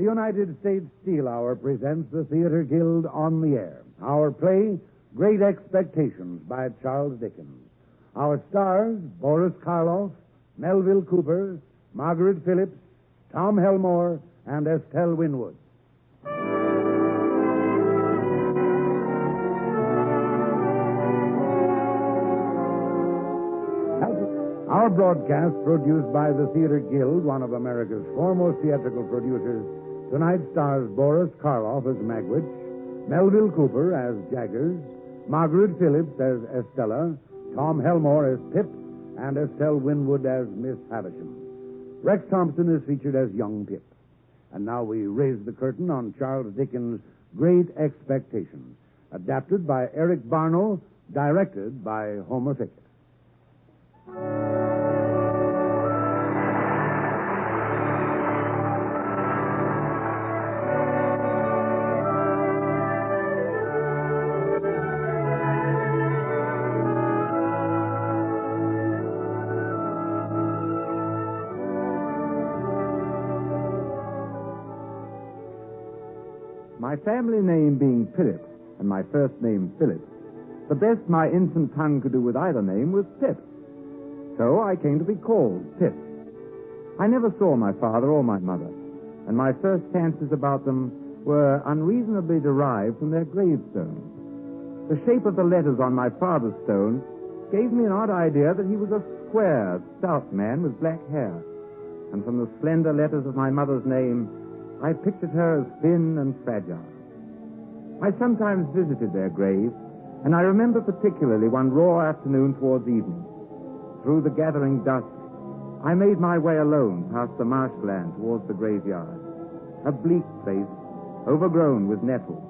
The United States Steel Hour presents the Theater Guild on the Air. Our play, Great Expectations by Charles Dickens. Our stars, Boris Karloff, Melville Cooper, Margaret Phillips, Tom Helmore, and Estelle Winwood. Our broadcast, produced by the Theater Guild, one of America's foremost theatrical producers, tonight stars Boris Karloff as Magwitch, Melville Cooper as Jaggers, Margaret Phillips as Estella, Tom Helmore as Pip, and Estelle Winwood as Miss Havisham. Rex Thompson is featured as young Pip. And now we raise the curtain on Charles Dickens' Great Expectations, adapted by Eric Barnow, directed by Homer Fickett. My family name being Phillips, and my first name Phillips, the best my infant tongue could do with either name was Pip. So I came to be called Pip. I never saw my father or my mother, and my first fancies about them were unreasonably derived from their gravestones. The shape of the letters on my father's stone gave me an odd idea that he was a square, stout man with black hair, and from the slender letters of my mother's name, I pictured her as thin and fragile. I sometimes visited their grave, and I remember particularly one raw afternoon towards evening. Through the gathering dusk, I made my way alone past the marshland towards the graveyard, a bleak place, overgrown with nettles.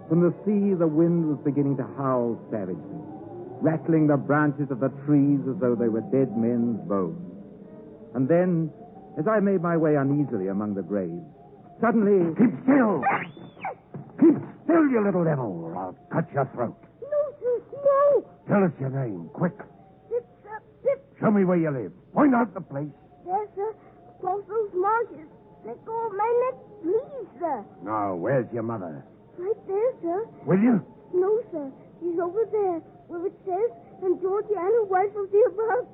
From the sea, the wind was beginning to howl savagely, rattling the branches of the trees as though they were dead men's bones. And then, as I made my way uneasily among the graves, suddenly... Keep still! Keep still, you little devil, or I'll cut your throat. No, sir, no. Tell us your name, quick. Pip. Show me where you live. Point out the place. There, sir. Across those marshes. Let go of my neck, please, sir. Now, where's your mother? Right there, sir. With you? No, sir. She's over there, where it says, and Georgiana, wife of the above.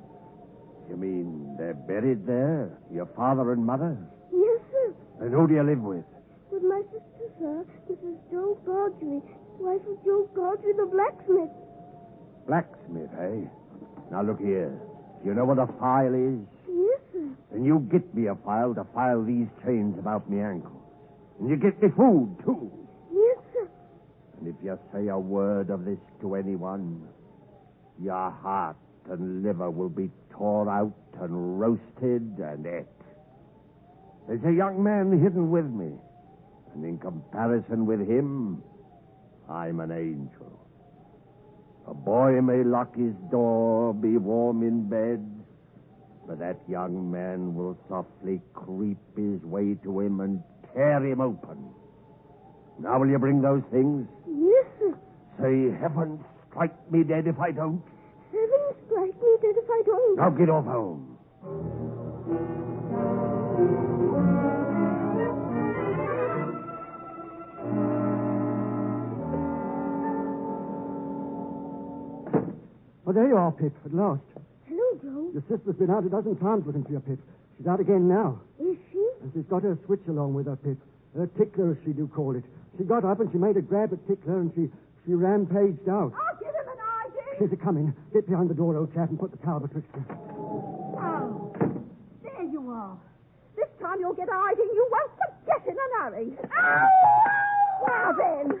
You mean they're buried there? Your father and mother? Yes, sir. And who do you live with? With my sister, sir. Mrs. Joe Godfrey, wife of Joe Godfrey, the blacksmith. Blacksmith, eh? Now, look here. You know what a file is? Yes, sir. Then you get me a file to file these chains about me ankles. And you get me food, too. Yes, sir. And if you say a word of this to anyone, your heart and liver will be tore out and roasted and ate. There's a young man hidden with me, and in comparison with him, I'm an angel. A boy may lock his door, be warm in bed, but that young man will softly creep his way to him and tear him open. Now will you bring those things? Yes, sir. Say, heaven strike me dead if I don't. Heaven strike me dead if I don't. Now get off home. Oh, there you are, Pip, at last. Hello, Joe. Your sister's been out a dozen times looking for you, Pip. She's out again now. Is she? And she's got her switch along with her, Pip. Her tickler, as she do call it. She got up and she made a grab at tickler and she rampaged out. I'll give him an ID. She's a-coming. Get behind the door, old chap, and put the cow betwixt you. Oh, there you are. This time you'll get ID you won't forget in a hurry. Ow! Now then,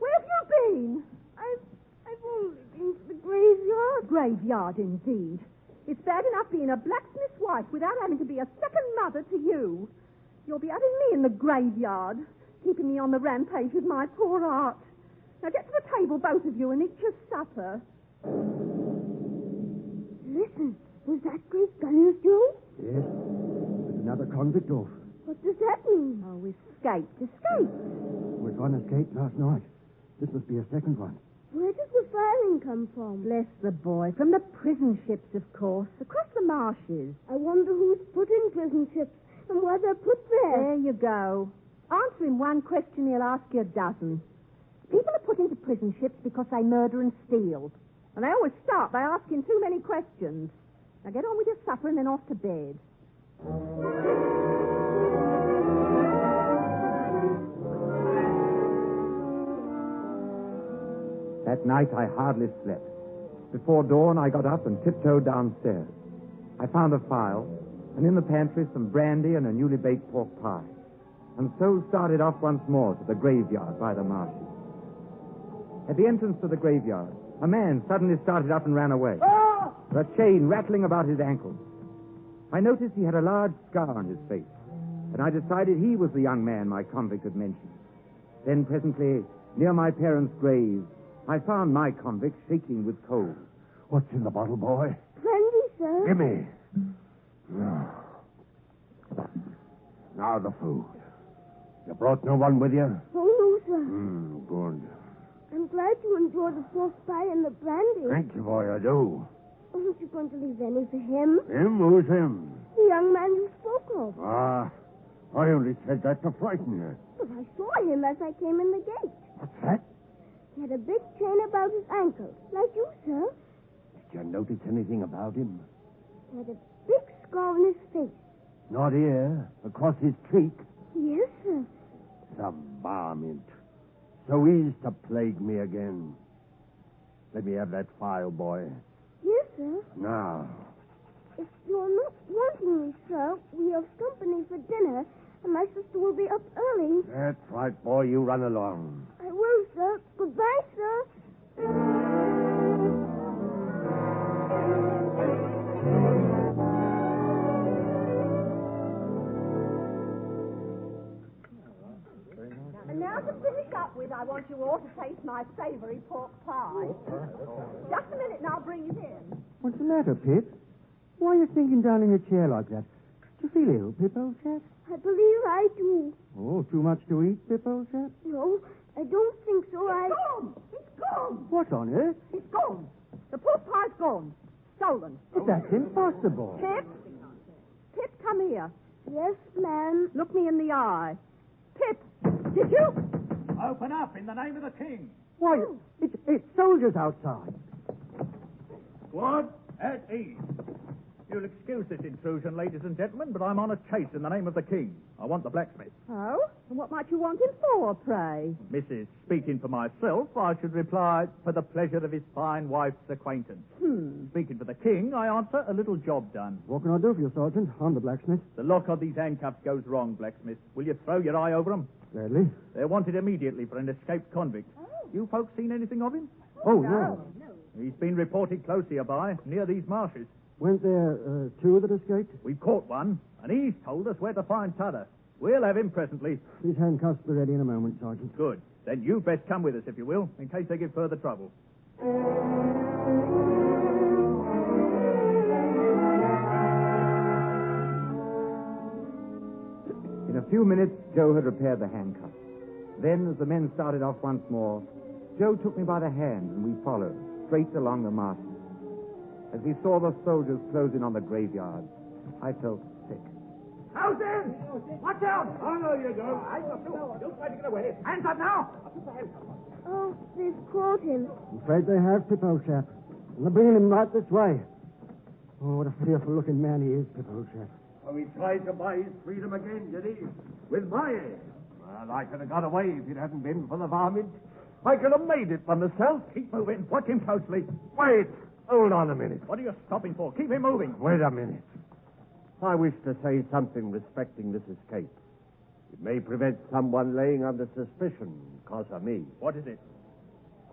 where have you been? I've only been to the graveyard. Graveyard, indeed. It's bad enough being a blacksmith's wife without having to be a second mother to you. You'll be having me in the graveyard, keeping me on the rampage with my poor art. Now get to the table, both of you, and eat your supper. Listen, was that great guns, Joe? Yes. There's another convict off. What does that mean? Oh, escaped. Was one escaped last night. This must be a second one. Where does the firing come from? Bless the boy. From the prison ships, of course, across the marshes. I wonder who's put in prison ships and why they're put there. There you go. answer him one question, he'll ask you a dozen. People are put into prison ships because they murder and steal. And they always start by asking too many questions. Now get on with your supper and then off to bed. That night I hardly slept. Before dawn, I got up and tiptoed downstairs. I found a file, and in the pantry some brandy and a newly baked pork pie, and so started off once more to the graveyard by the marshes. At the entrance to the graveyard, a man suddenly started up and ran away, the chain rattling about his ankles. I noticed he had a large scar on his face, and I decided he was the young man my convict had mentioned. Then presently, near my parents' grave, I found my convict shaking with cold. What's in the bottle, boy? Brandy, sir. Give me. Now the food. You brought no one with you? Oh, no, sir. Good. I'm glad you enjoy the pork pie and the brandy. Thank you, boy, I do. Aren't you going to leave any for him? Him? Who's him? The young man you spoke of. I only said that to frighten you. But I saw him as I came in the gate. What's that? He had a big chain about his ankle, like you, sir. Did you notice anything about him? He had a big scar on his face. Not here. Across his cheek. Yes, sir. Some varmint. So easy to plague me again. Let me have that file, boy. Yes, sir. Now. If you're not wanting me, sir, we have company for dinner, and my sister will be up early. That's right, boy. You run along. I will, sir. Goodbye, sir. And now to finish up with, I want you all to taste my savoury pork pie. Just a minute and I'll bring it in. What's the matter, Pip? Why are you sinking down in your chair like that? Do you feel ill, Pip, old chap? I believe I do. Oh, too much to eat, Pip, old chap? No, I don't think so. It's gone! It's gone! What on earth? It's gone! The pork pie's gone. Stolen. But that's impossible. Pip? Pip, come here. Yes, ma'am. Look me in the eye. Pip, did you? Open up in the name of the king. Why, it's soldiers outside. Squad, at ease. You'll excuse this intrusion, ladies and gentlemen, but I'm on a chase in the name of the king. I want the blacksmith. Oh? And what might you want him for, pray? Mrs. Speaking for myself, I should reply, for the pleasure of his fine wife's acquaintance. Speaking for the king, I answer, a little job done. What can I do for you, Sergeant? I'm the blacksmith. The lock of these handcuffs goes wrong, blacksmith. Will you throw your eye over them? Gladly. They're wanted immediately for an escaped convict. You folks seen anything of him? Oh, no. He's been reported close hereby, near these marshes. Weren't there two that escaped? We've caught one, and he's told us where to find t'other. We'll have him presently. These handcuffs will be ready in a moment, Sergeant. Good. Then you'd best come with us, if you will, in case they give further trouble. In a few minutes, Joe had repaired the handcuffs. Then, as the men started off once more, Joe took me by the hand, and we followed, straight along the marshes. As we saw the soldiers close in on the graveyard, I felt sick. House in! Watch out! Oh, no, you don't. Don't try to get away. Hands up now! Oh, they've caught him. I'm afraid they have, Pip, old chap. And they're bringing him right this way. Oh, what a fearful-looking man he is, Pip, old chap. So he tried to buy his freedom again, did he? With my aid. Well, I could have got away if it hadn't been for the varmint. I could have made it for myself. Keep moving. Watch him closely. Wait. Hold on a minute. What are you stopping for? Keep him moving. Wait a minute. I wish to say something respecting this escape. It may prevent someone laying under suspicion because of me. What is it?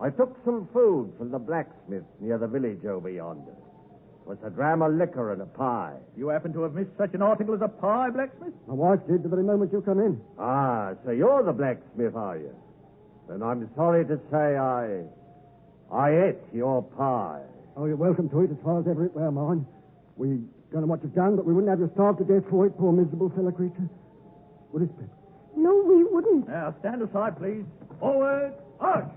I took some food from the blacksmith near the village over yonder. It was a dram of liquor and a pie. You happen to have missed such an article as a pie, blacksmith? My wife did the very moment you come in. Ah, so you're the blacksmith, are you? Then I'm sorry to say I ate your pie. Oh, you're welcome to it as far as ever it were mine. We don't know what you've done, but we wouldn't have you starved to death for it, poor miserable fellow creature. Would it, Pip? No, we wouldn't. Now, stand aside, please. Forward, march!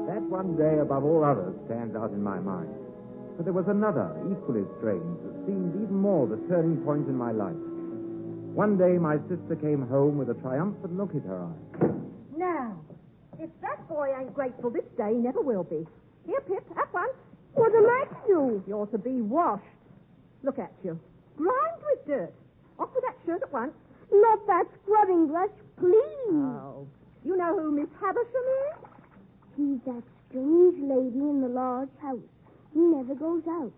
That one day, above all others, stands out in my mind. But there was another, equally strange, that seemed even more the turning point in my life. One day my sister came home with a triumphant look in her eye. Now, if that boy ain't grateful this day, he never will be. Here, Pip, have one. What am I to do? You're to be washed. Look at you. Grimed with dirt. Off with that shirt at once. Not that scrubbing brush, please. Oh. You know who Miss Havisham is? She's that strange lady in the large house. She never goes out.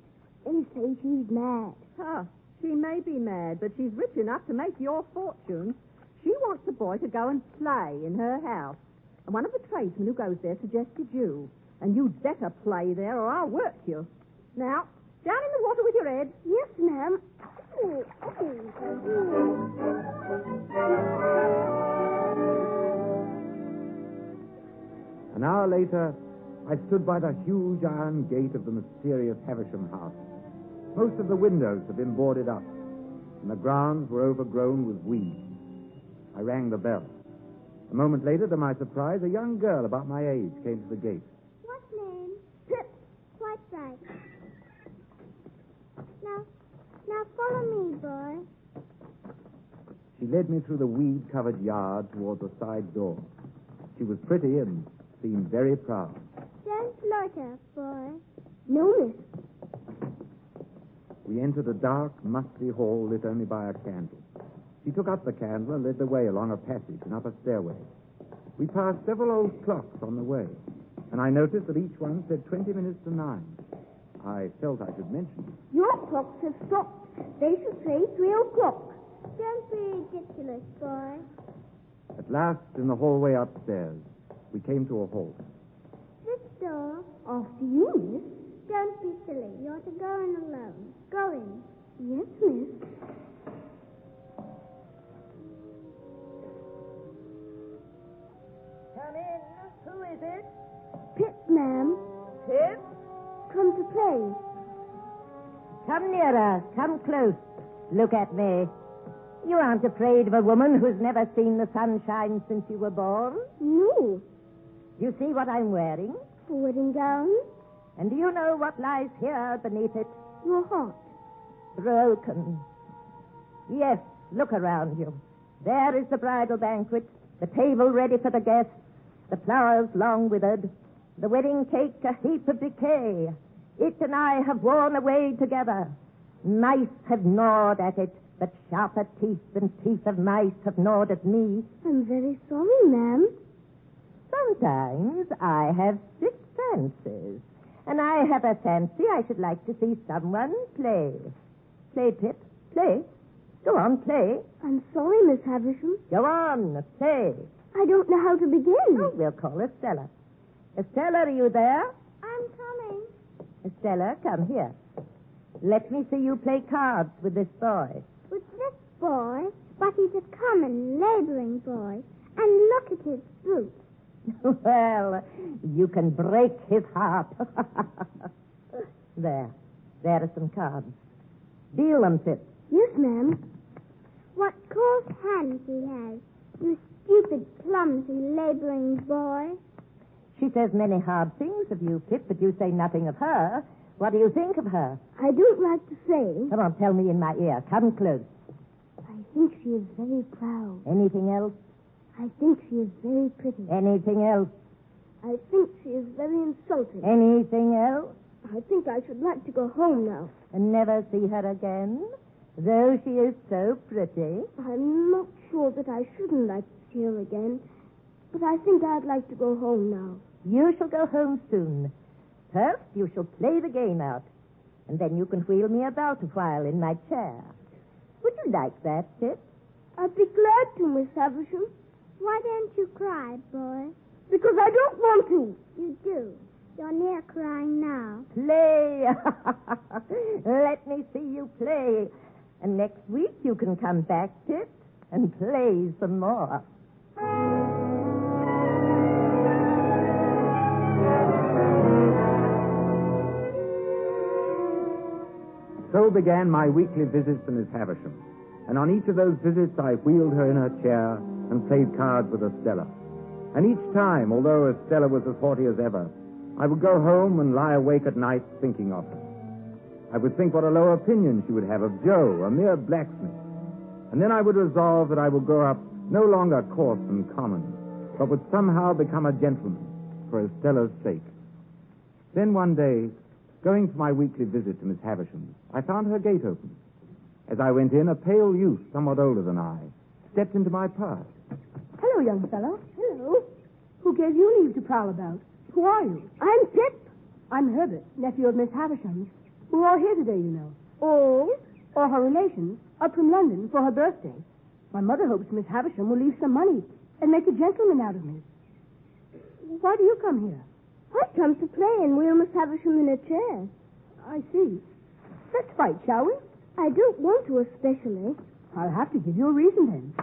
They say she's mad. Huh. She may be mad, but she's rich enough to make your fortune. She wants the boy to go and play in her house. And one of the tradesmen who goes there suggested you. And you'd better play there or I'll work you. Now, down in the water with your head. Yes, ma'am. An hour later, I stood by the huge iron gate of the mysterious Havisham house. Most of the windows had been boarded up, and the grounds were overgrown with weeds. I rang the bell. A moment later, to my surprise, a young girl about my age came to the gate. What name? Pip. Quite right. Now follow me, boy. She led me through the weed-covered yard towards a side door. She was pretty and seemed very proud. Don't loiter, boy. No, miss. We entered a dark, musty hall lit only by a candle. She took up the candle and led the way along a passage and up a stairway. We passed several old clocks on the way, and I noticed that each one said 20 minutes to 9. I felt I should mention it. Your clocks have stopped. They should say 3 o'clock. Don't be ridiculous, boy. At last, in the hallway upstairs, we came to a halt. This door. After you, miss. Don't be silly. You're to go in alone. Go in. Yes, miss. Come in. Who is it? Pip, ma'am. Pip? Come to play. Come nearer. Come close. Look at me. You aren't afraid of a woman who's never seen the sunshine since you were born? No. You see what I'm wearing? A wedding gown. And do you know what lies here beneath it? Your heart. Broken. Yes, look around you. There is the bridal banquet, the table ready for the guests, the flowers long withered, the wedding cake a heap of decay. It and I have worn away together. Mice have gnawed at it, but sharper teeth than teeth of mice have gnawed at me. I'm very sorry, ma'am. Sometimes I have sick fancies, and I have a fancy I should like to see someone play. Play, Pip, play. Go on, play. I'm sorry, Miss Havisham. Go on, play. I don't know how to begin. Oh, we'll call Estella. Estella, are you there? I'm coming. Estella, come here. Let me see you play cards with this boy. With this boy, but he's a common laboring boy. And look at his boots. Well, you can break his heart. There are some cards. Deal them, Pip. Yes, ma'am. What coarse hands he has. You stupid, clumsy, laboring boy. She says many hard things of you, Pip, but you say nothing of her. What do you think of her? I don't like to say. Come on, tell me in my ear. Come close. I think she is very proud. Anything else? I think she is very pretty. Anything else? I think she is very insulting. Anything else? I think I should like to go home now. And never see her again? Though she is so pretty. I'm not sure that I shouldn't like to see her again, but I think I'd like to go home now. You shall go home soon. First, you shall play the game out, and then you can wheel me about a while in my chair. Would you like that, Pip? I'd be glad to, Miss Havisham. Why don't you cry, boy? Because I don't want to. You do. You're near crying now. Play. Let me see you play. And next week you can come back, Pip, and play some more. So began my weekly visits to Miss Havisham. And on each of those visits, I wheeled her in her chair and played cards with Estella. And each time, although Estella was as haughty as ever, I would go home and lie awake at night thinking of her. I would think what a low opinion she would have of Joe, a mere blacksmith. And then I would resolve that I would grow up no longer coarse and common, but would somehow become a gentleman for Estella's sake. Then one day, going for my weekly visit to Miss Havisham, I found her gate open. As I went in, a pale youth, somewhat older than I, stepped into my path. Hello, young fellow. Hello. Who gave you leave to prowl about? Who are you? I'm Pip. I'm Herbert, nephew of Miss Havisham. We're all here today, you know. Oh? All her relations, up from London for her birthday. My mother hopes Miss Havisham will leave some money and make a gentleman out of me. Why do you come here? I come to play and wheel Miss Havisham in a chair. I see. Let's fight, shall we? I don't want to especially. I'll have to give you a reason then.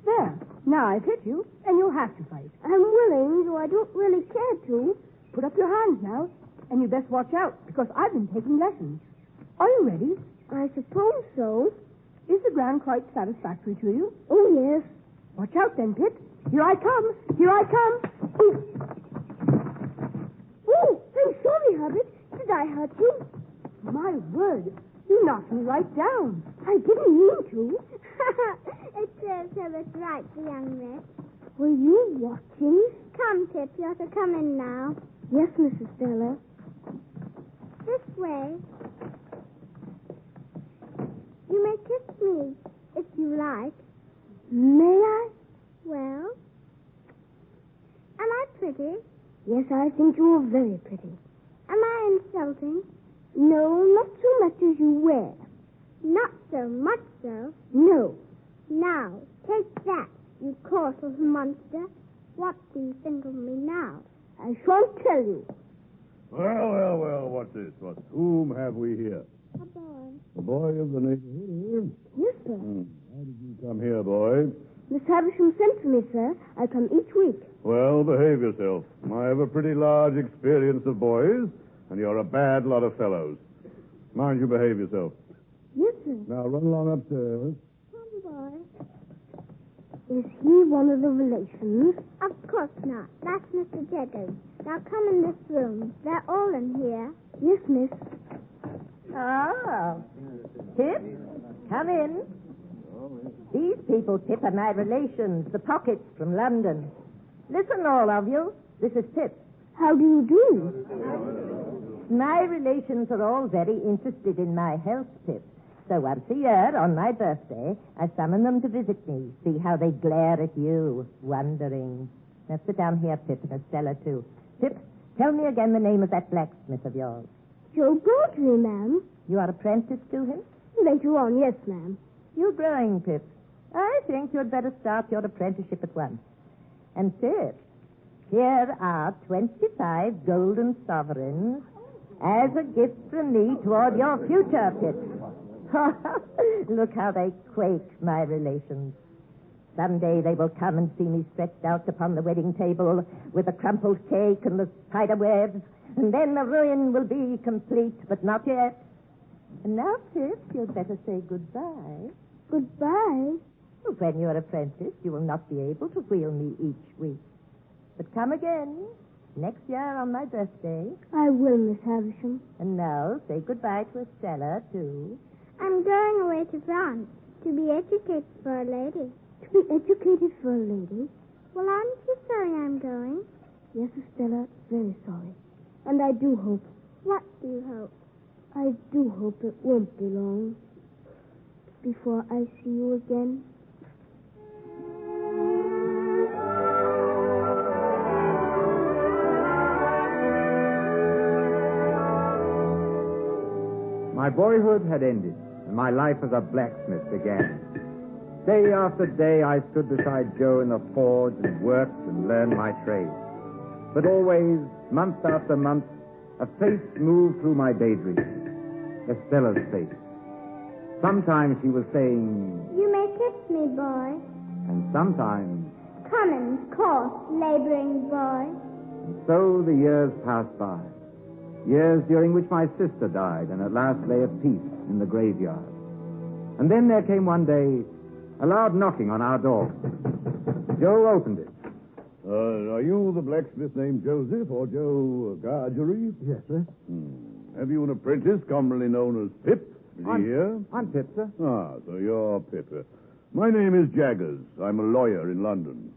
There. Now I've hit you, and you'll have to fight. I'm willing, though I don't really care to. Put up your hands now, and you best watch out, because I've been taking lessons. Are you ready? I suppose so. Is the ground quite satisfactory to you? Oh, yes. Watch out then, Pip. Here I come. Here I come. Ooh. Oh, I'm sorry, Herbert. Did I hurt you? My word. You knocked me right down. I didn't mean to. It serves Herbert right, the young wretch. Were you watching? Come, Pip. You ought to come in now. Yes, Mrs. Estelle. This way. You may kiss me, if you like. May I? Well? Am I pretty? Yes, I think you are very pretty. Am I insulting? No, not so much as you wear. Not so much so? No. Now, take that, you coarse little monster. What do you think of me now? I shan't tell you. Well, what's this? Whom have we here? A boy. The boy of the neighborhood? Yes, sir. How did you come here, boy? Miss Havisham sent for me, sir. I come each week. Well, behave yourself. I have a pretty large experience of boys, and you're a bad lot of fellows. Mind you behave yourself. Yes, sir. Now, run along upstairs. Come, boy. Is he one of the relations? Of course not. That's Mr. Jaggers. Now come in this room. They're all in here. Yes, miss. Oh. Pip, come in. These people, Pip, are my relations, the Pockets from London. Listen, all of you. This is Pip. How do you do? My relations are all very interested in my health, Pip. So once a year, on my birthday, I summon them to visit me, see how they glare at you, wondering. Now sit down here, Pip, and Estella, too. Pip, tell me again the name of that blacksmith of yours. Joe Broadley, ma'am. You are apprenticed to him? Later on, yes, ma'am. You're growing, Pip. I think you'd better start your apprenticeship at once. And, Pip, here are 25 golden sovereigns as a gift from me toward your future, Pip. Look how they quake, my relations. Someday they will come and see me stretched out upon the wedding table with the crumpled cake and the spider webs, and then the ruin will be complete, but not yet. And now, Pip, you'd better say goodbye. Goodbye? When you're apprenticed, you will not be able to wheel me each week. But come again, next year on my birthday. I will, Miss Havisham. And now, say goodbye to Estella, too. I'm going away to France to be educated for a lady. To be educated for a lady? Well, aren't you sorry I'm going? Yes, Estella, very sorry. And I do hope. What do you hope? I do hope it won't be long before I see you again. My boyhood had ended, and my life as a blacksmith began. Day after day, I stood beside Joe in the forge and worked and learned my trade. But always, month after month, a face moved through my daydream. Estella's face. Sometimes she was saying, You may kiss me, boy. and sometimes, Common, coarse, laboring boy. and so the years passed by. Years during which my sister died and at last lay at peace in the graveyard. And then there came one day a loud knocking on our door. Joe opened it. Are you the blacksmith named Joseph or Joe Gargery? Yes, sir. Have you an apprentice commonly known as Pip? Is he here? I'm Pip, sir. Ah, so you're Pip. My name is Jaggers. I'm a lawyer in London.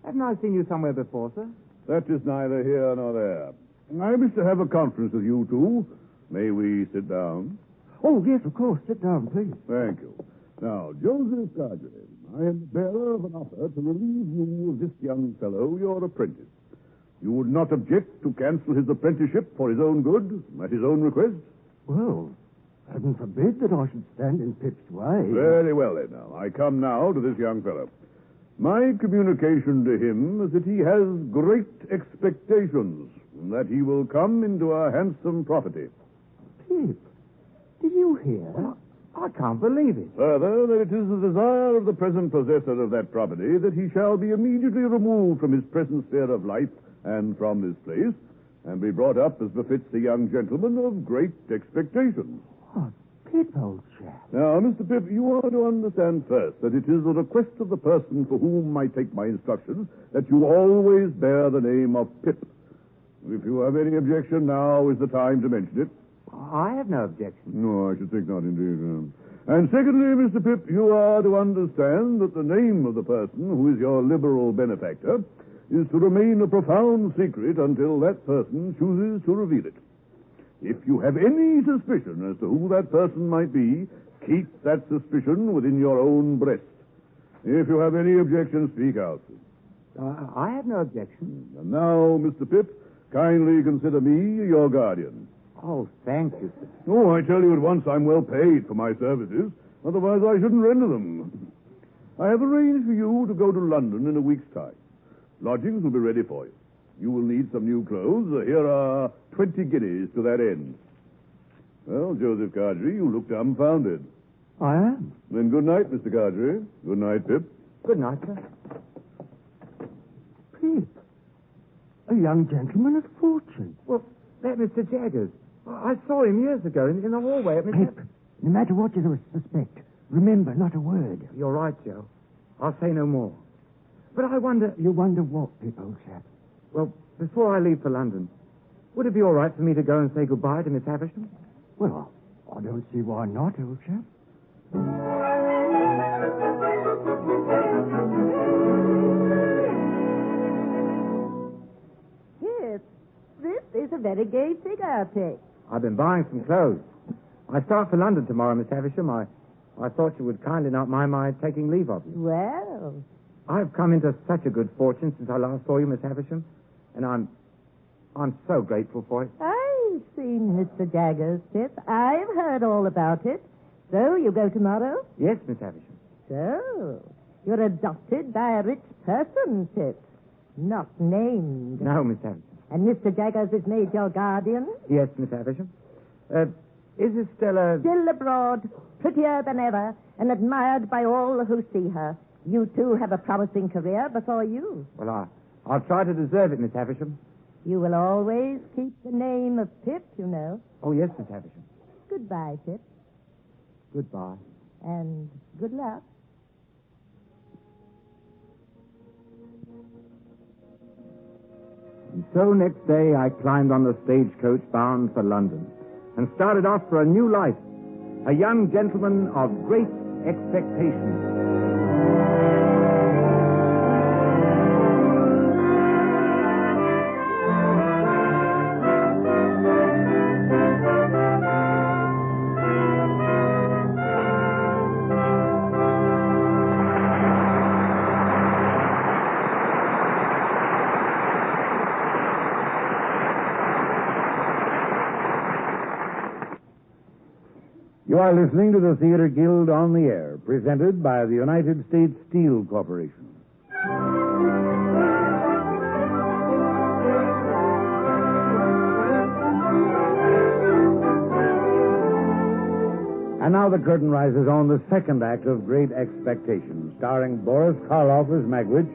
Haven't I seen you somewhere before, sir? That is neither here nor there. I wish to have a conference with you two. May we sit down? Oh, yes, of course. Sit down, please. Thank you. Now, Joseph Cartwright, I am the bearer of an offer to relieve you of this young fellow, your apprentice. You would not object to cancel his apprenticeship for his own good, at his own request? Well, heaven forbid that I should stand in Pip's way. Very well, then. Now, I come now to this young fellow. My communication to him is that he has great expectations, and that he will come into a handsome property. Pip, did you hear? I can't believe it. Further, that it is the desire of the present possessor of that property that he shall be immediately removed from his present sphere of life and from this place, and be brought up as befits a young gentleman of great expectations. Oh, Pip, old chap. Now, Mr. Pip, you are to understand first that it is the request of the person for whom I take my instructions that you always bear the name of Pip. If you have any objection, now is the time to mention it. I have no objection. No, I should think not, indeed. And secondly, Mr. Pip, you are to understand that the name of the person who is your liberal benefactor is to remain a profound secret until that person chooses to reveal it. If you have any suspicion as to who that person might be, keep that suspicion within your own breast. If you have any objection, speak out. I have no objection. And now, Mr. Pip, kindly consider me your guardian. Oh, thank you, sir. Oh, I tell you at once I'm well paid for my services. Otherwise, I shouldn't render them. I have arranged for you to go to London in a week's time. Lodgings will be ready for you. You will need some new clothes. Here are 20 guineas to that end. Well, Joseph Cardry, you look dumbfounded. I am. Then good night, Mr. Cardry. Good night, Pip. Good night, sir. Pip, a young gentleman of fortune. Well, that Mr. Jaggers. I saw him years ago in the hallway at Mr. Pip, no matter what you suspect, remember, not a word. You're right, Joe. I'll say no more. But I wonder... You wonder what, Pip, old chap? Well, before I leave for London, would it be all right for me to go and say goodbye to Miss Havisham? Well, I don't see why not, old chap. Yes, this is a very gay figure, Pip. I've been buying some clothes. I start for London tomorrow, Miss Havisham. I thought you would kindly not mind my taking leave of you. Well, I've come into such a good fortune since I last saw you, Miss Havisham, and I'm so grateful for it. I've seen Mr. Jaggers, Pip. I've heard all about it. So, you go tomorrow? Yes, Miss Havisham. So, you're adopted by a rich person, Pip. Not named. No, Miss Havisham. And Mr. Jaggers is made your guardian? Yes, Miss Havisham. Is Estelle... Still abroad, prettier than ever, and admired by all who see her. You, too, have a promising career before you. Well, I'll try to deserve it, Miss Havisham. You will always keep the name of Pip, you know. Oh, yes, Miss Havisham. Goodbye, Pip. Goodbye. And good luck. And so next day I climbed on the stagecoach bound for London and started off for a new life, a young gentleman of great expectations. You are listening to the Theater Guild on the Air, presented by the United States Steel Corporation. And now the curtain rises on the second act of Great Expectations, starring Boris Karloff as Magwitch,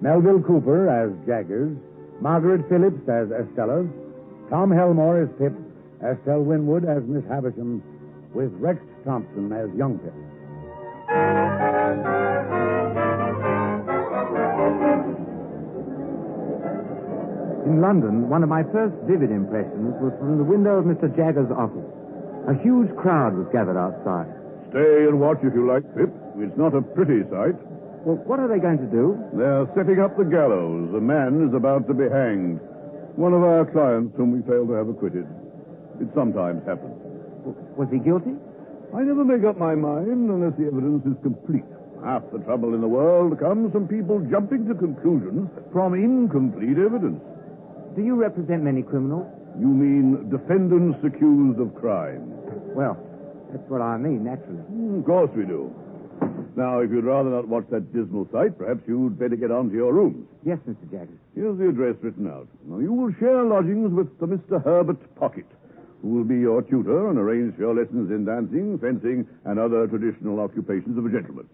Melville Cooper as Jaggers, Margaret Phillips as Estelle, Tom Helmore as Pip, Estelle Winwood as Miss Havisham, with Rex Thompson as Young Pip. In London, one of my first vivid impressions was from the window of Mr. Jaggers' office. A huge crowd was gathered outside. Stay and watch if you like, Pip. It's not a pretty sight. Well, what are they going to do? They're setting up the gallows. A man is about to be hanged. One of our clients whom we failed to have acquitted. It sometimes happens. Was he guilty? I never make up my mind unless the evidence is complete. Half the trouble in the world comes from people jumping to conclusions from incomplete evidence. Do you represent many criminals? You mean defendants accused of crime? Well, that's what I mean, naturally. Of course we do. Now, if you'd rather not watch that dismal sight, perhaps you'd better get on to your rooms. Yes, Mr. Jaggers. Here's the address written out. Now, you will share lodgings with Mr. Herbert Pocket, who will be your tutor and arrange for your lessons in dancing, fencing, and other traditional occupations of a gentleman.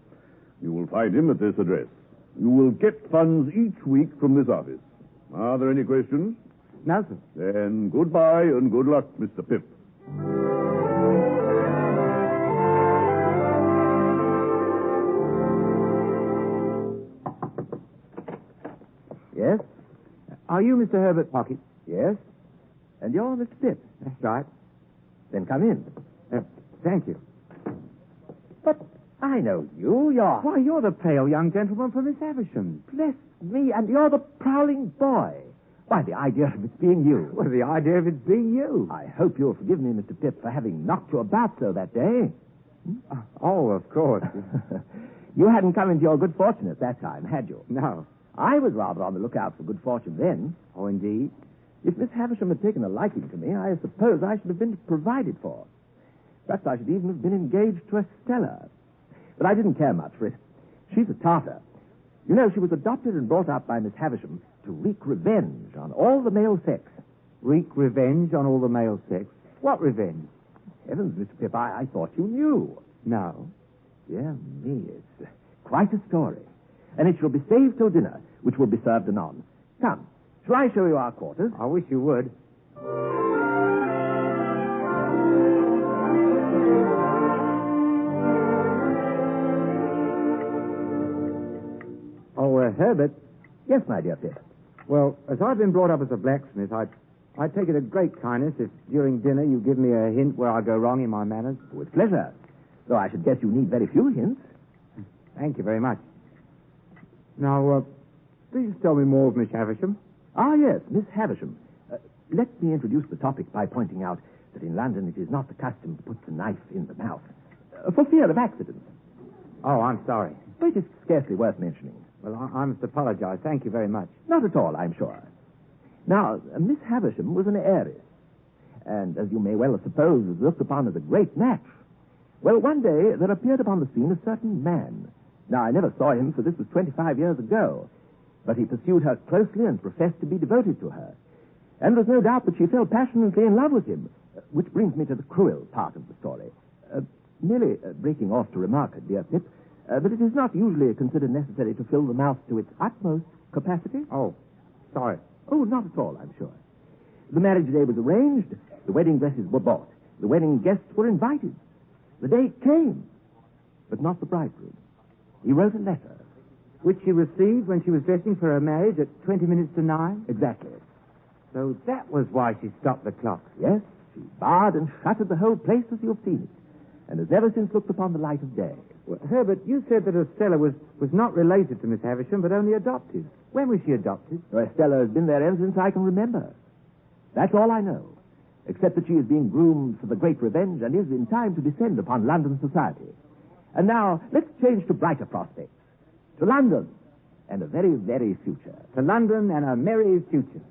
You will find him at this address. You will get funds each week from this office. Are there any questions? No, sir. Then goodbye and good luck, Mr. Pip. Yes? Are you Mr. Herbert Pocket? Yes? And you're Mr. Pip? That's right. Then come in. Thank you. But I know you. Why, you're the pale young gentleman from Miss Havisham. Bless me, and you're the prowling boy. Why, the idea of it being you. Well, the idea of it being you. I hope you'll forgive me, Mr. Pip, for having knocked you about so that day. Oh, of course. You hadn't come into your good fortune at that time, had you? No. I was rather on the lookout for good fortune then. Oh, indeed? If Miss Havisham had taken a liking to me, I suppose I should have been provided for. Perhaps I should even have been engaged to Estelle. But I didn't care much for it. She's a Tartar. You know, she was adopted and brought up by Miss Havisham to wreak revenge on all the male sex. Wreak revenge on all the male sex? What revenge? Heavens, Mr. Pip, I thought you knew. No. Dear me, it's quite a story. And it shall be saved till dinner, which will be served anon. Come, shall I show you our quarters? I wish you would. Herbert. Yes, my dear Pip. Well, as I've been brought up as a blacksmith, I take it a great kindness if during dinner you give me a hint where I go wrong in my manners. With pleasure. Though I should guess you need very few hints. Thank you very much. Now, please tell me more of Miss Havisham. Ah, yes, Miss Havisham. Let me introduce the topic by pointing out that in London it is not the custom to put the knife in the mouth, for fear of accidents. Oh, I'm sorry. But it is scarcely worth mentioning. Well, I must apologize. Thank you very much. Not at all, I'm sure. Now, Miss Havisham was an heiress, and as you may well suppose, was looked upon as a great match. Well, one day there appeared upon the scene a certain man. Now, I never saw him, for this was 25 years ago, but he pursued her closely and professed to be devoted to her. And there's no doubt that she fell passionately in love with him, which brings me to the cruel part of the story. Merely breaking off to remark, dear Pip, that it is not usually considered necessary to fill the mouth to its utmost capacity. Oh, sorry. Oh, not at all, I'm sure. The marriage day was arranged. The wedding dresses were bought. The wedding guests were invited. The day came, but not the bridegroom. He wrote a letter. Which she received when she was dressing for her marriage at 20 minutes to 9? Exactly. So that was why she stopped the clock. Yes, she barred and shuttered the whole place as you've seen it, and has never since looked upon the light of day. Well, Herbert, you said that Estelle was not related to Miss Havisham, but only adopted. When was she adopted? Oh, Estelle has been there ever since I can remember. That's all I know, except that she is being groomed for the great revenge and is in time to descend upon London society. And now, let's change to brighter prospects. To London and a very, very future. To London and a merry future.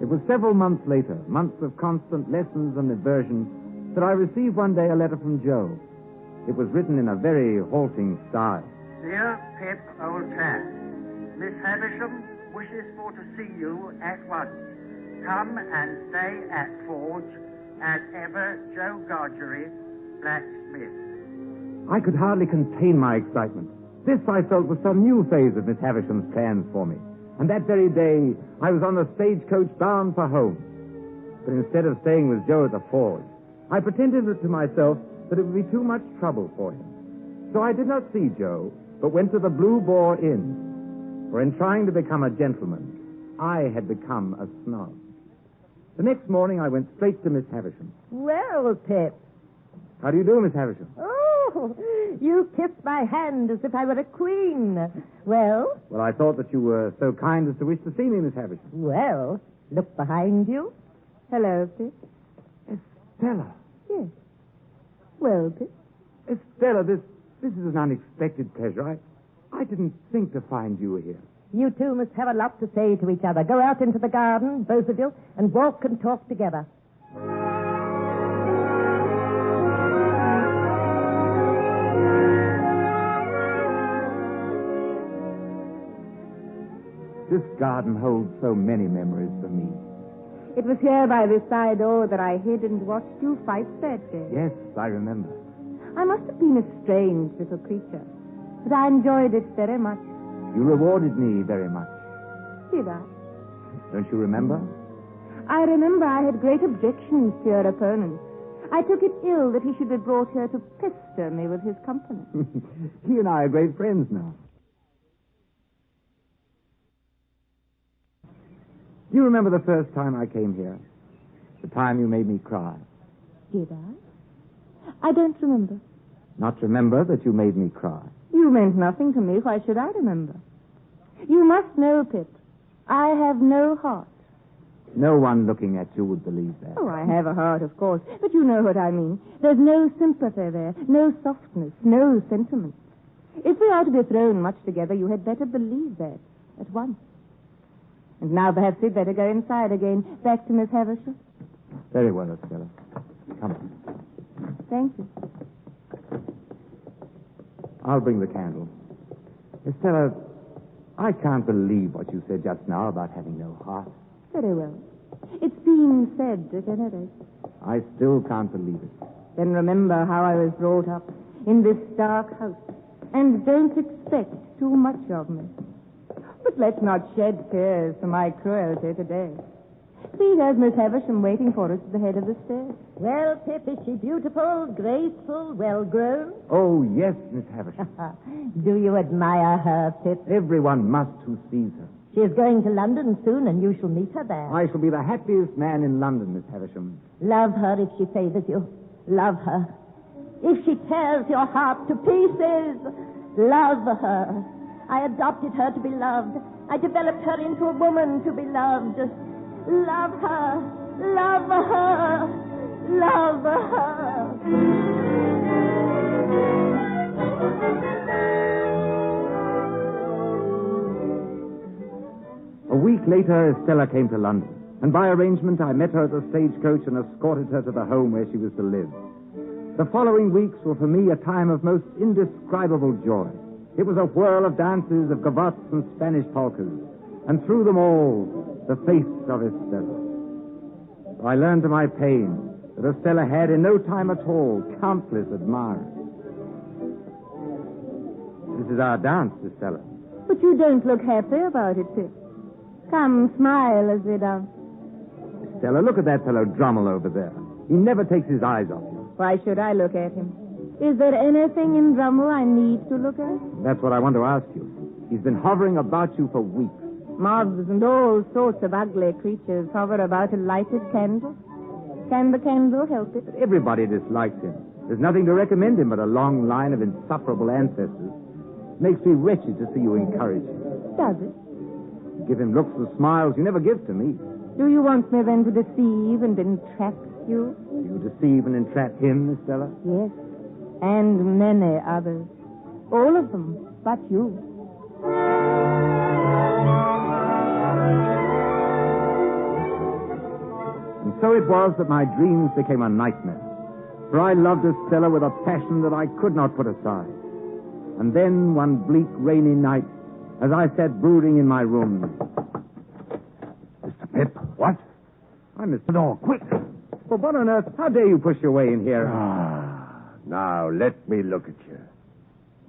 It was several months later, months of constant lessons and diversions, that I received one day a letter from Joe. It was written in a very halting style. Dear Pip, old chap, Miss Havisham wishes for to see you at once. Come and stay at Forge as ever, Joe Godgery, blacksmith. I could hardly contain my excitement. This, I felt, was some new phase of Miss Havisham's plans for me. And that very day, I was on the stagecoach bound for home. But instead of staying with Joe at the Forge, I pretended to myself that it would be too much trouble for him. So I did not see Joe, but went to the Blue Boar Inn. For in trying to become a gentleman, I had become a snob. The next morning, I went straight to Miss Havisham. Well, Pip. How do you do, Miss Havisham? Oh, you kissed my hand as if I were a queen. Well? Well, I thought that you were so kind as to wish to see me, Miss Havisham. Well, look behind you. Hello, Pip. Estella. Yes. Well, Pip. Estella, this is an unexpected pleasure. I didn't think to find you here. You two must have a lot to say to each other. Go out into the garden, both of you, and walk and talk together. This garden holds so many memories for me. It was here by this side door that I hid and watched you fight that day. Yes, I remember. I must have been a strange little creature, but I enjoyed it very much. You rewarded me very much. Did I? Don't you remember? I remember I had great objections to your opponent. I took it ill that he should be brought here to pester me with his company. He and I are great friends now. Do you remember the first time I came here? The time you made me cry. Did I? I don't remember. Not remember that you made me cry. You meant nothing to me. Why should I remember? You must know, Pip, I have no heart. No one looking at you would believe that. Oh, I have a heart, of course, but you know what I mean. There's no sympathy there, no softness, no sentiment. If we are to be thrown much together, you had better believe that at once. And now perhaps we'd better go inside again, back to Miss Havisham. Very well, Estelle. Come on. Thank you. I'll bring the candle. Estella, I can't believe what you said just now about having no heart. Very well. It's been said, at any rate. I still can't believe it. Then remember how I was brought up in this dark house. And don't expect too much of me. But let's not shed tears for my cruelty today. See, there's Miss Havisham waiting for us at the head of the stairs. Well, Pip, is she beautiful, graceful, well-grown? Oh, yes, Miss Havisham. Do you admire her, Pip? Everyone must who sees her. She is going to London soon, and you shall meet her there. I shall be the happiest man in London, Miss Havisham. Love her if she favors you. Love her. If she tears your heart to pieces, love her. I adopted her to be loved. I developed her into a woman to be loved. Love her. Love her. Love her. A week later, Estella came to London, and by arrangement, I met her at the stagecoach and escorted her to the home where she was to live. The following weeks were for me a time of most indescribable joy. It was a whirl of dances, of gavottes and Spanish polkas, and through them all, the face of Estella. I learned to my pain that Estella had in no time at all countless admirers. This is our dance, Estella. But you don't look happy about it, Pip. Come, smile as we dance. Estella, look at that fellow Drummel over there. He never takes his eyes off you. Why should I look at him? Is there anything in Drummel I need to look at? That's what I want to ask you. He's been hovering about you for weeks. Moths and all sorts of ugly creatures hover about a lighted candle. Can the candle help it? Everybody dislikes him. There's nothing to recommend him but a long line of insufferable ancestors. Makes me wretched to see you encourage him. Does it? You give him looks and smiles you never give to me. Do you want me then to deceive and entrap you? Do you deceive and entrap him, Estella? Yes. And many others. All of them, but you. And so it was that my dreams became a nightmare. For I loved Estella with a passion that I could not put aside. And then, one bleak, rainy night, as I sat brooding in my room... Mr. Pip, what? I missed the door. Quick! Well, what on earth? How dare you push your way in here? Now, let me look at you.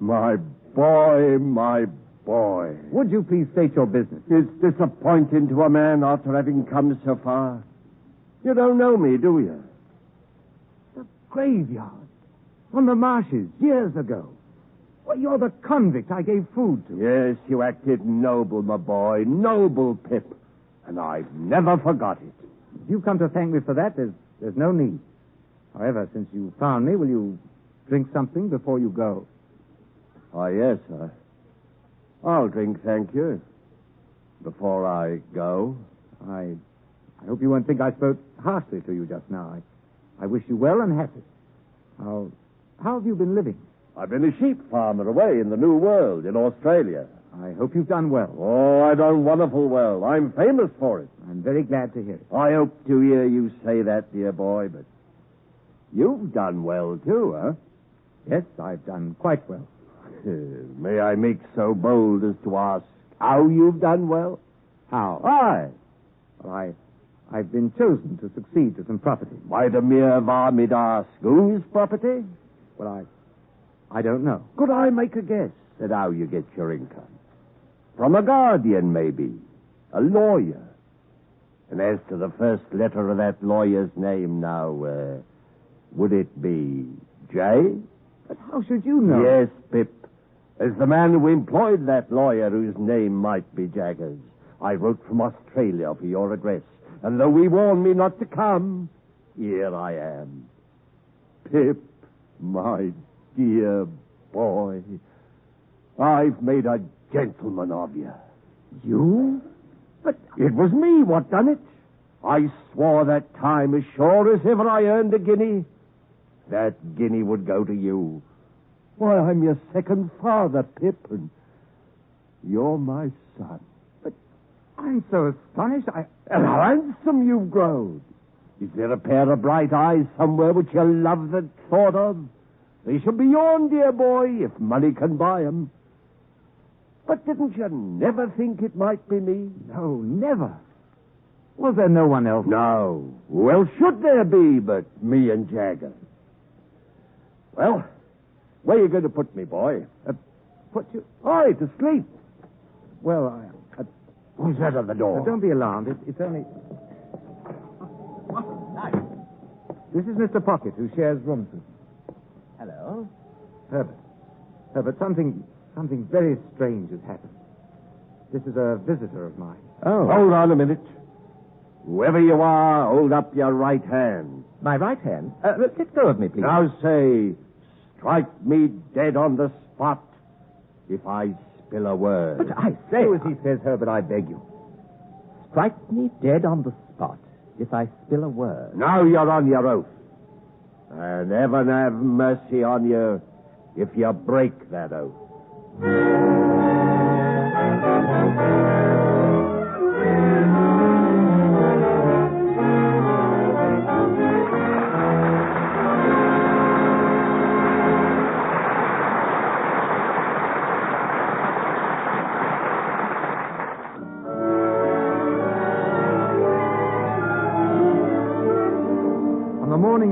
My boy, my boy. Would you please state your business? It's disappointing to a man after having come so far. You don't know me, do you? The graveyard. On the marshes, years ago. Well, you're the convict I gave food to. Yes, you acted noble, my boy. Noble, Pip. And I've never forgot it. If you've come to thank me for that, there's no need. However, since you found me, will you drink something before you go? Oh, yes, sir. I'll drink, thank you. Before I go. I hope you won't think I spoke harshly to you just now. I wish you well and happy. How have you been living? I've been a sheep farmer away in the New World, in Australia. I hope you've done well. Oh, I done wonderful well. I'm famous for it. I'm very glad to hear it. I hope to hear you say that, dear boy, but you've done well, too, huh? Yes, I've done quite well. May I make so bold as to ask how you've done well? How? Aye. Well, I've been chosen to succeed to some property. By the mere varmid ask whose property? Well, I don't know. Could I make a guess at how you get your income? From a guardian, maybe. A lawyer. And as to the first letter of that lawyer's name now, would it be J? But how should you know? Yes, Pip. As the man who employed that lawyer whose name might be Jaggers, I wrote from Australia for your address. And though he warned me not to come, here I am. Pip, my dear boy, I've made a gentleman of you. You? But it was me what done it. I swore that time as sure as ever I earned a guinea, that guinea would go to you. Why, I'm your second father, Pip, and you're my son. But I'm so astonished. And how handsome you've grown. Is there a pair of bright eyes somewhere which you love the thought of? They shall be yours, dear boy, if money can buy 'em. But didn't you never think it might be me? No, never. Was there no one else? No. Who else should there be but me and Jagger? Well, where are you going to put me, boy? Put you... Aye, to sleep. Well, Who's that at the door? Don't be alarmed. It's only... This is Mr. Pocket, who shares rooms with me. Hello. Herbert, something very strange has happened. This is a visitor of mine. Oh. Hold on a minute. Whoever you are, hold up your right hand. My right hand? Let go of me, please. Now say, strike me dead on the spot if I spill a word. But I say... Do as he says, Herbert, I beg you. Strike me dead on the spot if I spill a word. Now you're on your oath. And heaven have mercy on you if you break that oath.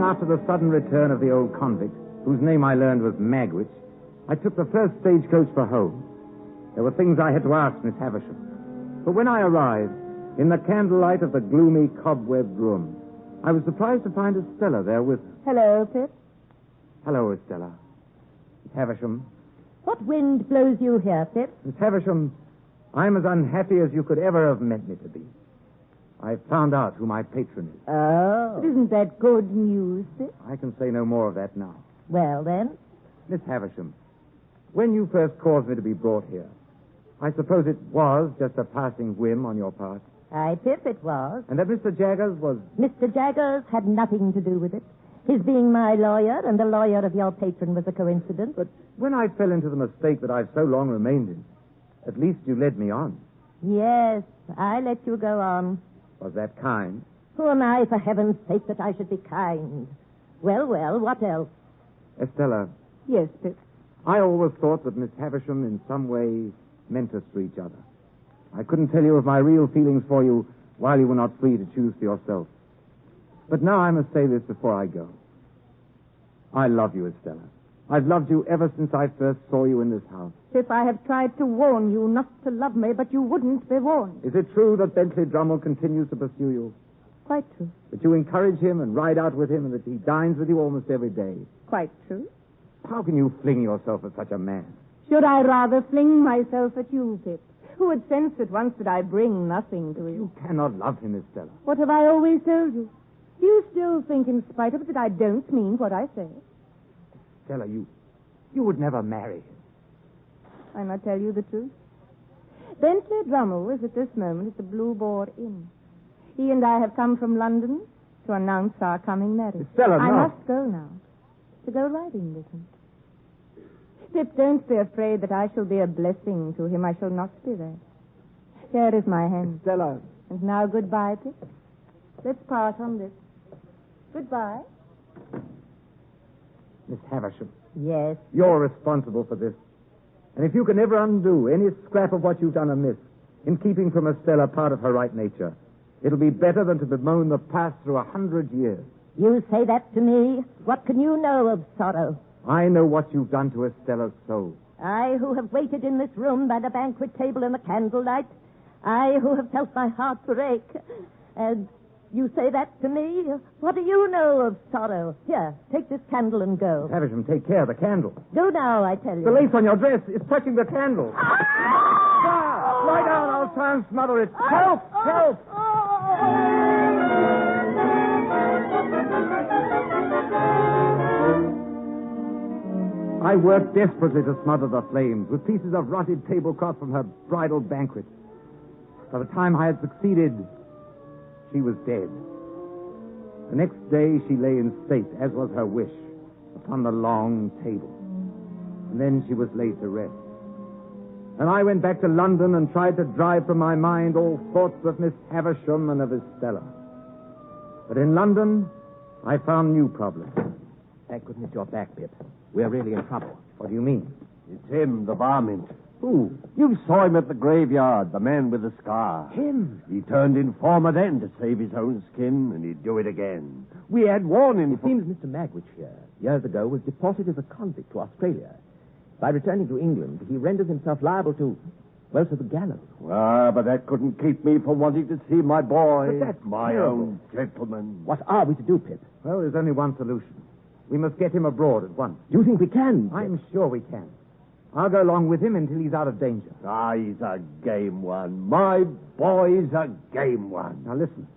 After the sudden return of the old convict, whose name I learned was Magwitch, I took the first stagecoach for home. There were things I had to ask Miss Havisham. But when I arrived, in the candlelight of the gloomy, cobwebbed room, I was surprised to find Estella there with... Hello, Pip. Hello, Estella. Miss Havisham. What wind blows you here, Pip? Miss Havisham, I'm as unhappy as you could ever have meant me to be. I've found out who my patron is. Oh. But isn't that good news, Pip? I can say no more of that now. Well, then? Miss Havisham, when you first caused me to be brought here, I suppose it was just a passing whim on your part. Aye, Pip, it was. And that Mr. Jaggers was... Mr. Jaggers had nothing to do with it. His being my lawyer and the lawyer of your patron was a coincidence. But when I fell into the mistake that I've so long remained in, at least you led me on. Yes, I let you go on. Was that kind? Who am I, for heaven's sake, that I should be kind? Well, what else? Estella. Yes, Pip. I always thought that Miss Havisham in some way meant us for each other. I couldn't tell you of my real feelings for you while you were not free to choose for yourself. But now I must say this before I go. I love you, Estella. I've loved you ever since I first saw you in this house. Pip, I have tried to warn you not to love me, but you wouldn't be warned. Is it true that Bentley Drummle continues to pursue you? Quite true. That you encourage him and ride out with him and that he dines with you almost every day? Quite true. How can you fling yourself at such a man? Should I rather fling myself at you, Pip, who had sensed at once that I bring nothing to you? You cannot love him, Estella. What have I always told you? Do you still think, in spite of it, that I don't mean what I say? Estella, you would never marry him. I not tell you the truth? Bentley Drummle is at this moment at the Blue Boar Inn. He and I have come from London to announce our coming marriage. Estella, no. I must go now to go riding with him. Pip, don't be afraid that I shall be a blessing to him. I shall not be there. Here is my hand. Estella. And now goodbye, Pip. Let's part on this. Goodbye. Miss Havisham, Yes. you're responsible for this. And if you can ever undo any scrap of what you've done amiss in keeping from Estella part of her right nature, it'll be better than to bemoan the past through 100 years. You say that to me? What can you know of sorrow? I know what you've done to Estella's soul. I who have waited in this room by the banquet table in the candlelight. I who have felt my heart break. And you say that to me? What do you know of sorrow? Here, take this candle and go. Havisham, take care, the candle. Go now, I tell you. The lace on your dress is touching the candle. Ah! Lie down, I'll try and smother it. Help! Help! I worked desperately to smother the flames with pieces of rotted tablecloth from her bridal banquet. By the time I had succeeded, she was dead. The next day she lay in state, as was her wish, upon the long table. And then she was laid to rest. And I went back to London and tried to drive from my mind all thoughts of Miss Havisham and of Estella. But in London, I found new problems. Thank goodness you're back, Pip. We're really in trouble. What do you mean? It's him, the varmint. Who? You saw him at the graveyard, the man with the scar. Him? He turned informer then to save his own skin, and he'd do it again. We had warned him. It seems Mr. Magwitch here, years ago, was deported as a convict to Australia. By returning to England, he renders himself liable to, well, to the gallows. But that couldn't keep me from wanting to see my boy. But that's my terrible. own gentleman. What are we to do, Pip? Well, there's only one solution. We must get him abroad at once. Do you think we can? Pip? I'm sure we can. I'll go along with him until he's out of danger. He's a game one. My boy's a game one. Now, listen.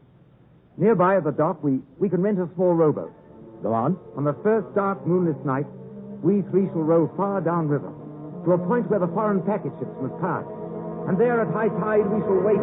Nearby at the dock, we can rent a small rowboat. Go on. On the first dark, moonless night, we three shall row far downriver to a point where the foreign packet ships must pass. And there at high tide, we shall wait.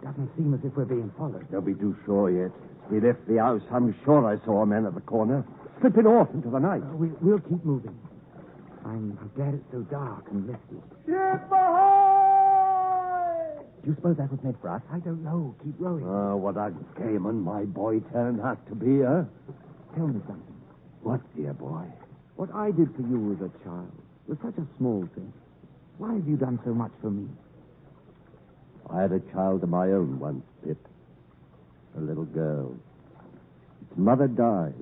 Doesn't seem as if we're being followed. Don't be too sure yet. We left the house. I'm sure I saw a man at the corner, slipping off into the night. We'll keep moving. I'm glad it's so dark and misty. Ship ahoy! Do you suppose that was meant for us? I don't know. Keep rowing. What a gameman my boy turned out to be, huh? Tell me something. What, dear boy? What I did for you as a child was such a small thing. Why have you done so much for me? I had a child of my own once, Pip. A little girl. Its mother died.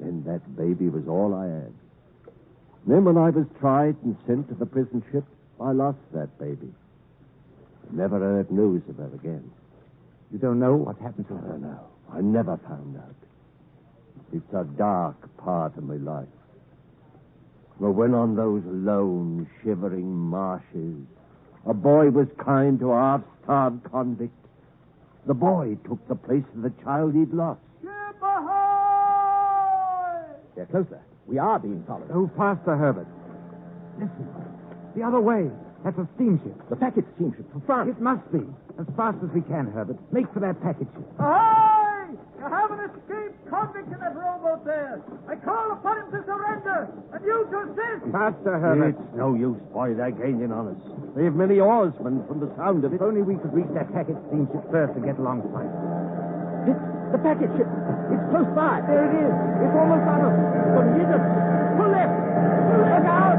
Then that baby was all I had. Then when I was tried and sent to the prison ship, I lost that baby. I never heard news of her again. You don't know what happened to her? No. I never found out. It's a dark part of my life. But when on those lone, shivering marshes, a boy was kind to a half-starved convict, the boy took the place of the child he'd lost. Ship ahoy! They're closer. We are being followed. Go faster, Herbert. Listen. The other way. That's a steamship. The packet steamship from France. It must be. As fast as we can, Herbert. Make for that packet ship. Ahoy! You have an escaped convict in that rowboat there. I call upon him to surrender, and you to assist. Faster, Herbert. It's no use, boy. They're gaining on us. They have many oarsmen from the sound of it. If only we could reach that packet steamship first and get alongside. It's the packet ship. It's close by. There it is. It's almost on us. But it isn't. Pull left. Look out!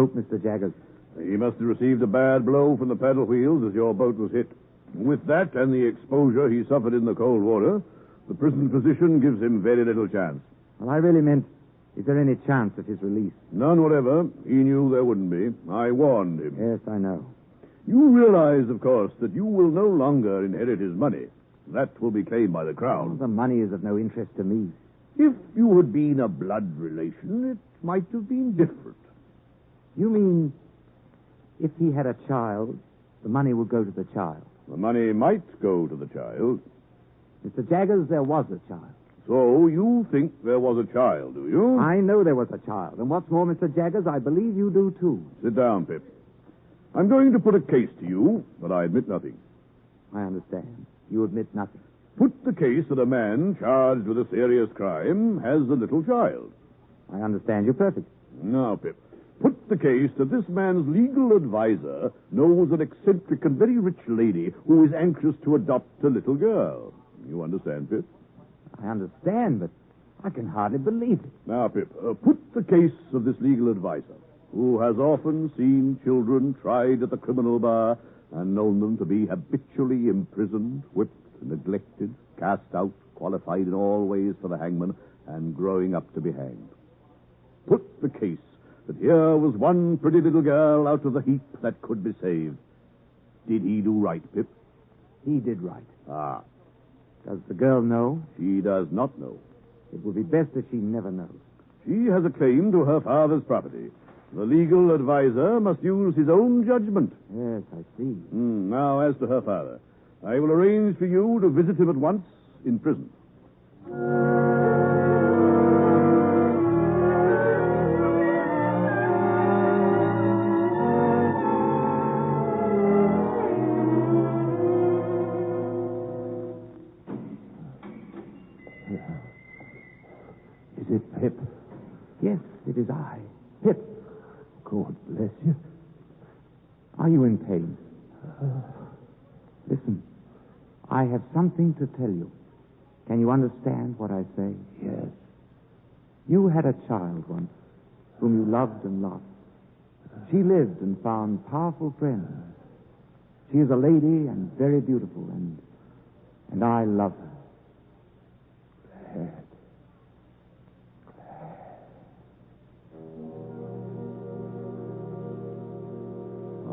hope, Mr. Jaggers. He must have received a bad blow from the paddle wheels as your boat was hit. With that and the exposure he suffered in the cold water, the prison physician gives him very little chance. Well, I really meant, is there any chance of his release? None whatever. He knew there wouldn't be. I warned him. Yes, I know. You realize, of course, that you will no longer inherit his money. That will be claimed by the crown. The money is of no interest to me. If you had been a blood relation, it might have been different. You mean, if he had a child, the money would go to the child? The money might go to the child. Mr. Jaggers, there was a child. So you think there was a child, do you? I know there was a child. And what's more, Mr. Jaggers, I believe you do, too. Sit down, Pip. I'm going to put a case to you, but I admit nothing. I understand. You admit nothing. Put the case that a man charged with a serious crime has a little child. I understand you perfectly. Now, Pip, put the case that this man's legal advisor knows an eccentric and very rich lady who is anxious to adopt a little girl. You understand, Pip? I understand, but I can hardly believe it. Now, Pip, put the case of this legal advisor, who has often seen children tried at the criminal bar and known them to be habitually imprisoned, whipped, neglected, cast out, qualified in all ways for the hangman, and growing up to be hanged. Put the case that here was one pretty little girl out of the heap that could be saved. Did he do right, Pip? He did right. Ah. Does the girl know? She does not know. It would be best if she never knows. She has a claim to her father's property. The legal advisor must use his own judgment. Yes, I see. Now, as to her father, I will arrange for you to visit him at once in prison. Is it Pip? Yes, it is I. Pip. God bless you. Are you in pain? Listen, I have something to tell you. Can you understand what I say? Yes. You had a child once whom you loved and lost. She lived and found powerful friends. She is a lady and very beautiful, and I love her. Glad.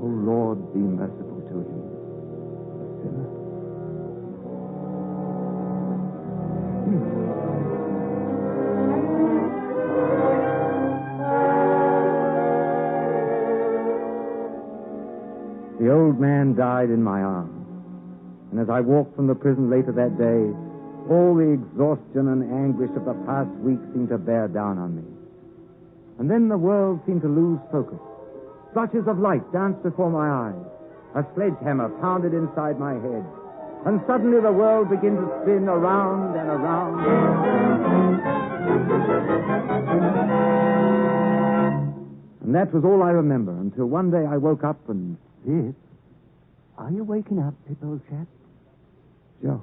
Oh, Lord, be merciful to him, a sinner. The old man died in my arms, and as I walked from the prison later that day, all the exhaustion and anguish of the past week seemed to bear down on me. And then the world seemed to lose focus. Flashes of light danced before my eyes. A sledgehammer pounded inside my head. And suddenly the world began to spin around and around. And that was all I remember until one day I woke up and... Pip, are you waking up, Pip, old chap? Joe.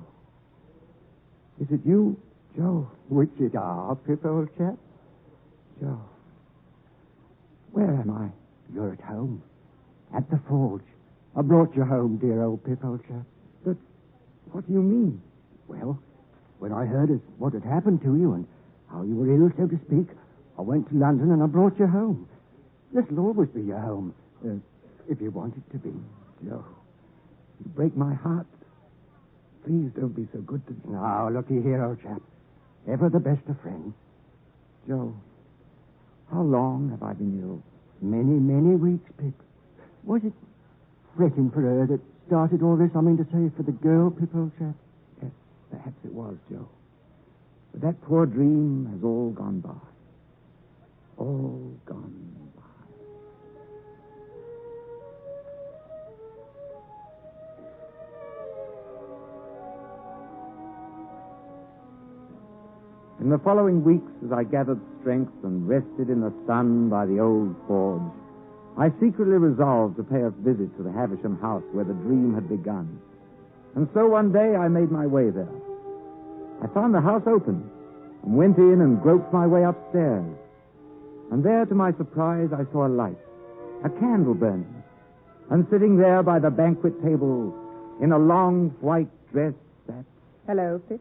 Is it you, Joe? Which it are, Pip, old chap? Joe. Where am I? You're at home. At the forge. I brought you home, dear old Pip, old chap. But what do you mean? Well, when I heard of what had happened to you and how you were ill, so to speak, I went to London and I brought you home. This'll always be your home, if you want it to be. Joe, you break my heart. Please don't be so good to me. Now, looky here, old chap. Ever the best of friends. Joe, how long have I been ill? Many, many weeks, Pip. Was it fretting for her that started all this, I mean to say, for the girl, Pip, old chap? Yes, perhaps it was, Joe. But that poor dream has all gone by. All gone by. In the following weeks, as I gathered strength and rested in the sun by the old forge, I secretly resolved to pay a visit to the Havisham house where the dream had begun. And so one day I made my way there. I found the house open and went in and groped my way upstairs. And there, to my surprise, I saw a light. a candle burning, and sitting there by the banquet table in a long white dress sat... Hello, Pip.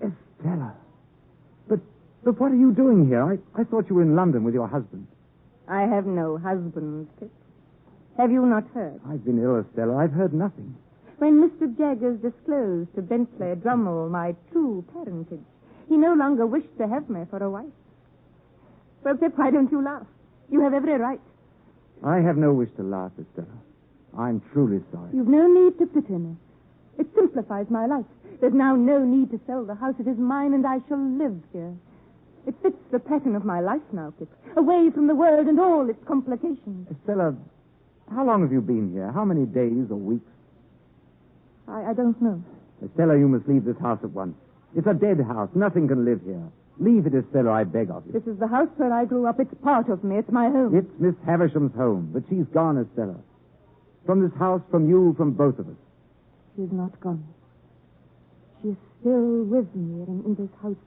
Estella. But what are you doing here? I thought you were in London with your husband. I have no husband, Pip. Have you not heard? I've been ill, Estella. I've heard nothing. When Mr. Jaggers disclosed to Bentley Drummle my true parentage, he no longer wished to have me for a wife. Well, Pip, why don't you laugh? You have every right. I have no wish to laugh, Estella. I'm truly sorry. You've no need to pity me. It simplifies my life. There's now no need to sell the house. It is mine, and I shall live here. It fits the pattern of my life now, Pip. Away from the world and all its complications. Estella, how long have you been here? How many days or weeks? I don't know. Estella, you must leave this house at once. It's a dead house. Nothing can live here. Leave it, Estella, I beg of you. This is the house where I grew up. It's part of me. It's my home. It's Miss Havisham's home, but she's gone, Estella. From this house, from you, from both of us. She's not gone. She's still with me in this house.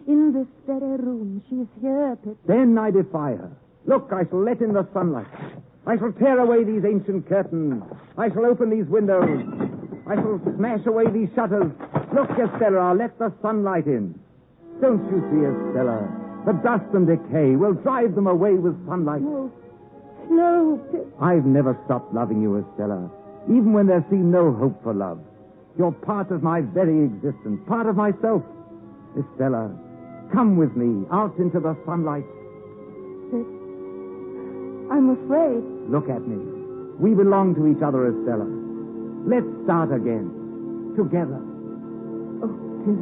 In this very room. She's here, Pip. Then I defy her. Look, I shall let in the sunlight. I shall tear away these ancient curtains. I shall open these windows. I shall smash away these shutters. Look, Estella, I'll let the sunlight in. Don't you see, Estella? The dust and decay will drive them away with sunlight. No, Pip. I've never stopped loving you, Estella, even when there seemed no hope for love. You're part of my very existence, part of myself. Estella, come with me out into the sunlight. Pip, I'm afraid. Look at me. We belong to each other, Estella. Let's start again. Together. Oh, Pip.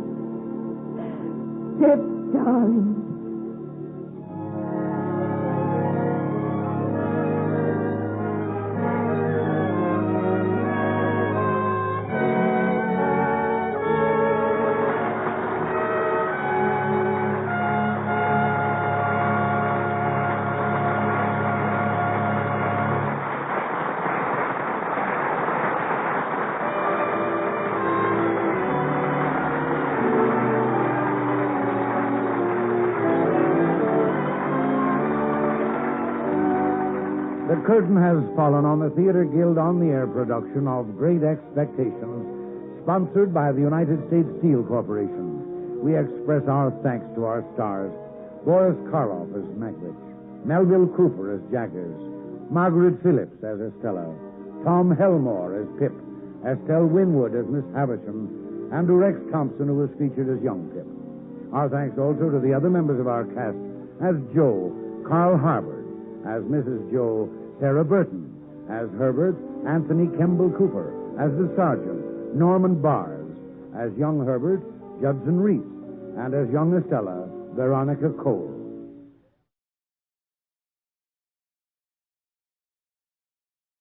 Pip, darling. The curtain has fallen on the Theater Guild on the Air production of Great Expectations, sponsored by the United States Steel Corporation. We express our thanks to our stars: Boris Karloff as Magwitch, Melville Cooper as Jaggers, Margaret Phillips as Estelle, Tom Helmore as Pip, Estelle Winwood as Miss Havisham, and Rex Thompson, who was featured as young Pip. Our thanks also to the other members of our cast as Joe, Carl Harbord; as Mrs. Joe, Sarah Burton; as Herbert, Anthony Kemble Cooper; as the Sergeant, Norman Bars; as young Herbert, Judson Reese; and as young Estella, Veronica Cole.